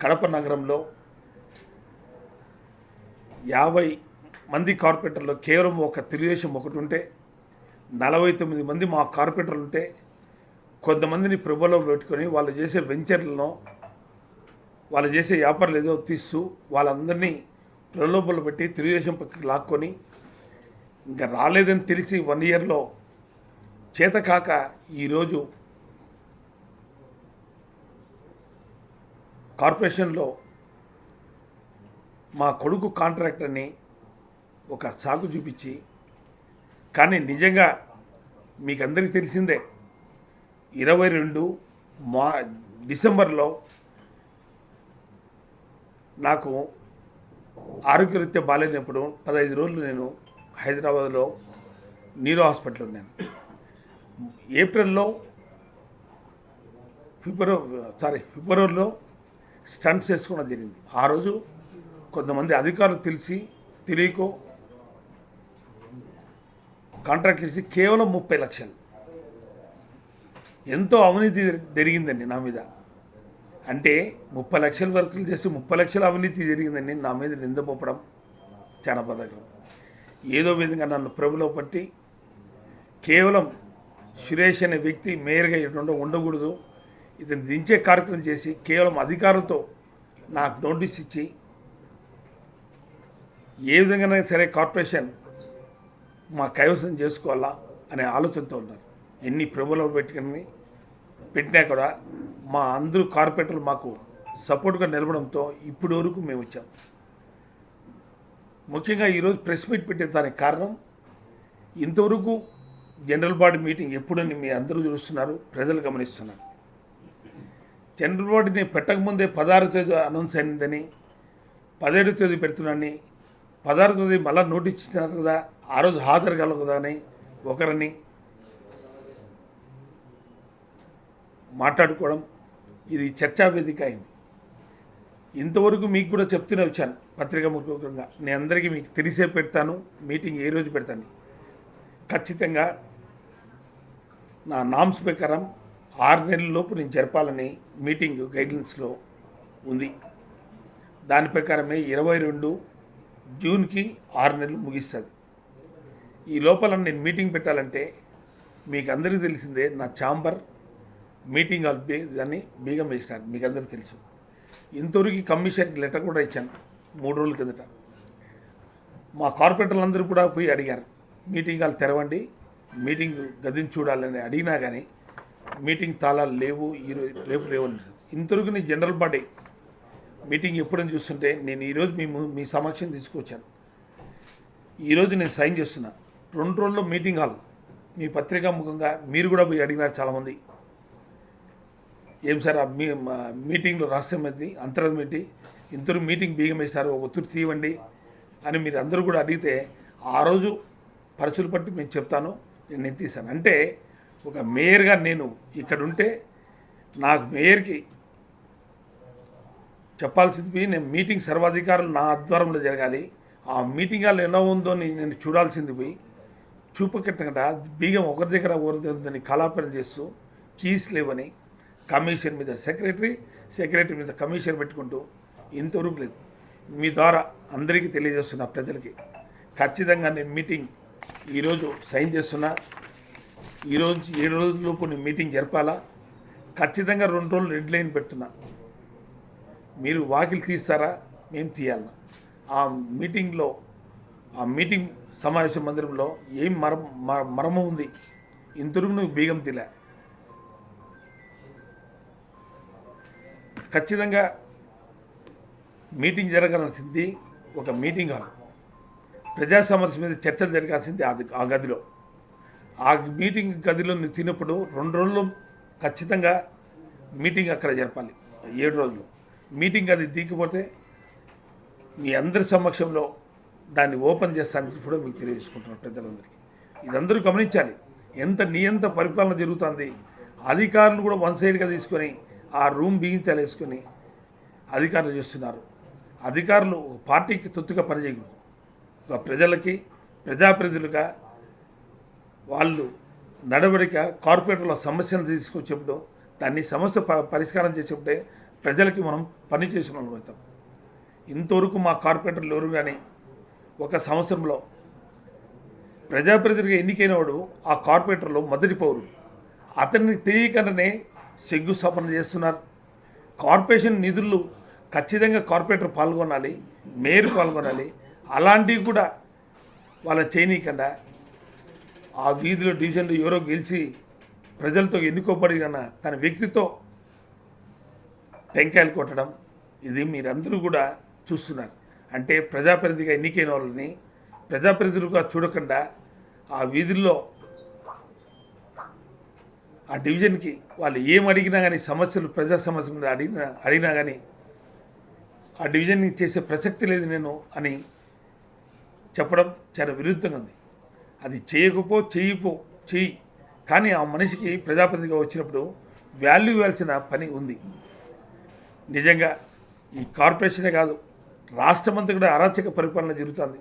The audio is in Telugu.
కడప నగరంలో 50 మంది కార్పొరేటర్లు కేవలం ఒక తెలుగుదేశం ఒకటి ఉంటే 49 మంది మా కార్పొరేటర్లు ఉంటే కొంతమందిని ప్రభులో పెట్టుకొని వాళ్ళు చేసే వెంచర్లను వాళ్ళు చేసే వ్యాపారాలు ఏదో తీస్తూ వాళ్ళందరినీ ప్రలోభాలు పెట్టి తెలుగుదేశం పక్కకి లాక్కొని ఇంకా రాలేదని తెలిసి 1 ఇయర్లో చేతకాక ఈరోజు కార్పొరేషన్లో మా కొడుకు కాంట్రాక్టర్ని ఒక సాకు చూపించి, కానీ నిజంగా మీకు అందరికీ తెలిసిందే 22 డిసెంబర్లో నాకు ఆరోగ్యరీత్యా బాగాలేనప్పుడు 15 రోజులు నేను హైదరాబాద్లో నీరో హాస్పిటల్ ఉన్నాను. ఫిబ్రవరిలో స్టంట్స్ వేసుకోవడం జరిగింది. ఆ రోజు కొంతమంది అధికారులు తెలియకో కాంట్రాక్ట్ చేసి కేవలం 30 లక్షలు ఎంతో అవినీతి జరిగిందండి నా మీద. అంటే 30 లక్షల వర్కులు చేసి 30 లక్షల అవినీతి జరిగిందండి నా మీద నిందపోవడం చాలా బాధాకరం. ఏదో విధంగా నన్ను ప్రభులో పట్టి కేవలం సురేష్ అనే వ్యక్తి మేయర్గా ఉండకూడదు, ఇతను దించే కార్యక్రమం చేసి కేవలం అధికారులతో నాకు నోటీస్ ఇచ్చి ఏ విధంగానే సరే కార్పొరేషన్ మా కైవసం చేసుకోవాలా అనే ఆలోచనతో ఉన్నారు. ఎన్ని ప్రభులో పెట్టినా కూడా మా అందరూ కార్పొరేటర్లు మాకు సపోర్ట్గా నిలబడంతో ఇప్పటి వరకు మేము వచ్చాం. ముఖ్యంగా ఈరోజు ప్రెస్ మీట్ పెట్టే దానికి కారణం, ఇంతవరకు జనరల్ బాడీ మీటింగ్ ఎప్పుడని మీ అందరూ చూస్తున్నారు, ప్రజలు గమనిస్తున్నారు. జనరల్ బాడీని పెట్టకముందే 16వ తేదీ అనౌన్స్ అయిందని, 17వ తేదీ పెడుతున్నానని, 16వ తేదీ మళ్ళీ నోటీస్ ఇచ్చినారు కదా, ఆ రోజు హాజరు కలగదా అని ఒకరిని మాట్లాడుకోవడం, ఇది చర్చా వేదిక అయింది. ఇంతవరకు మీకు కూడా చెప్తూనే వచ్చాను పత్రికా ముఖంగా, నేను అందరికీ మీకు తెలిసే పెడతాను, మీటింగ్ ఏ రోజు పెడతాను. ఖచ్చితంగా నా నామ్స్ ప్రకారం 6 నెలల లోపు నేను జరపాలని మీటింగ్ గైడ్లైన్స్లో ఉంది. దాని ప్రకారమే 22 జూన్కి 6 నెలలు ముగిస్తుంది. ఈ లోపల నేను మీటింగ్ పెట్టాలంటే మీకు అందరికీ తెలిసిందే, నా ఛాంబర్ మీటింగ్ హాల్ దాన్ని బీగం వేసినారు, మీకు అందరికీ తెలుసు. ఇంతవరకు కమిషన్కి లెటర్ కూడా ఇచ్చాను 3 రోజుల కిందట. మా కార్పొరేటర్లు అందరూ కూడా పోయి అడిగారు, మీటింగ్ హాల్ తెరవండి, మీటింగ్ గదిని చూడాలని అడిగినా కానీ మీటింగ్ తాళాలు లేవు, రేపు లేవని. ఇంతవరకు నేను జనరల్ బాడీ మీటింగ్ ఎప్పుడని చూస్తుంటే నేను ఈరోజు మీ సమక్షం తీసుకొచ్చాను. ఈరోజు నేను సైన్ చేస్తున్నా. 2 రోజుల్లో మీటింగ్ హాల్ మీ పత్రికా ముఖంగా మీరు కూడా పోయి అడిగినారు చాలామంది, ఏం సార్ ఆ మీటింగ్లో రహస్యం అది అంతరం పెట్టి ఇంతవరకు మీటింగ్ బీగం వేసినారు, ఒక ఒత్తిడి తీయండి అని మీరు అందరూ కూడా అడిగితే ఆ రోజు పరిస్థితులు బట్టి మేము చెప్తాను, నేను తీశాను. అంటే ఒక మేయర్గా నేను ఇక్కడ ఉంటే నాకు మేయర్కి చెప్పాల్సింది, నేను మీటింగ్ సర్వాధికారులు నా ఆధ్వర్యంలో జరగాలి, ఆ మీటింగ్ హాల్ ఎలా ఉందో నేను చూడాల్సింది పోయి చూపకట్టకుండా బీగం ఒకరి దగ్గర ఒకరిని కలాపన చేస్తూ కీస్ లేవని కమిషన్ మీద సెక్రటరీ మీద కమిషన్ పెట్టుకుంటూ ఇంతవరకు లేదు. మీ ద్వారా అందరికీ తెలియజేస్తున్నా, ప్రజలకి ఖచ్చితంగా నేను మీటింగ్ ఈరోజు సైన్ చేస్తున్నా. ఈరోజు 7 రోజులలోపు నేను మీటింగ్ జరపాలా. ఖచ్చితంగా 2 రోజులు రెడ్ లైన్ పెడుతున్నా. మీరు వాకిలు తీస్తారా, మేము తీయాలన్నా. ఆ మీటింగ్ సమావేశ మందిరంలో ఏం మర్మం ఉంది, ఇంతవరకు నువ్వు బీగం తీలే. ఖచ్చితంగా మీటింగ్ జరగాల్సింది ఒక మీటింగ్ హాల్, ప్రజా సమస్య మీద చర్చలు జరగాల్సింది ఆ గదిలో. ఆ మీటింగ్ గదిలో నువ్వు తిన్నప్పుడు 2 రోజులు ఖచ్చితంగా మీటింగ్ అక్కడ జరపాలి. 7 రోజులు మీటింగ్ అది దిగిపోతే మీ అందరి సమక్షంలో దాన్ని ఓపెన్ చేస్తానని కూడా మీకు తెలియజేసుకుంటున్నాను ప్రజలందరికీ. ఇదందరూ గమనించాలి, ఎంత పరిపాలన జరుగుతుంది. అధికారులు కూడా వన్ సైడ్గా తీసుకొని ఆ రూమ్ బిగించాలేసుకొని అధికారులు చేస్తున్నారు. అధికారులు పార్టీకి తొత్తుగా పనిచేయకూడదు, ఒక ప్రజలకి ప్రజాప్రతినిధులుగా వాళ్ళు నడవడిక కార్పొరేటర్ల సమస్యలు తీసుకొచ్చేప్పుడు దాన్ని సమస్య పరిష్కారం చేసేప్పుడే ప్రజలకి మనం పని చేసిన వాళ్ళం అవుతాం. ఇంతవరకు మా కార్పొరేటర్లు ఎవరు కానీ ఒక సంవత్సరంలో ప్రజాప్రతినిధిగా ఎన్నికైన వాడు ఆ కార్పొరేటర్లో మొదటి పౌరుడు. అతన్ని తెలియకుండానే శంకుస్థాపన చేస్తున్నారు. కార్పొరేషన్ నిధులు ఖచ్చితంగా కార్పొరేటర్ పాల్గొనాలి, మేయర్ పాల్గొనాలి. అలాంటివి కూడా వాళ్ళ చేయనీయకుండా ఆ వీధిలో డివిజన్లో ఎవరో గెలిచి ప్రజలతో ఎన్నుకోబడిన తన వ్యక్తితో టెంకాయలు కొట్టడం, ఇది మీరందరూ కూడా చూస్తున్నారు. అంటే ప్రజాప్రతినిధిగా ఎన్నికైన వాళ్ళని ప్రజాప్రతినిధులుగా చూడకుండా ఆ వీధుల్లో ఆ డివిజన్కి వాళ్ళు ఏం అడిగినా కానీ సమస్యలు ప్రజా సమస్యల మీద అడిగినా కానీ ఆ డివిజన్ని చేసే ప్రసక్తి లేదు నేను అని చెప్పడం చాలా విరుద్ధంగా ఉంది. అది చెయ్యి కానీ ఆ మనిషికి ప్రజాప్రతినిధిగా వచ్చినప్పుడు వాల్యూ ఇవ్వాల్సిన పని ఉంది. నిజంగా ఈ కార్పొరేషనే కాదు, రాష్ట్రమంతా కూడా అరాచక పరిపాలన జరుగుతుంది.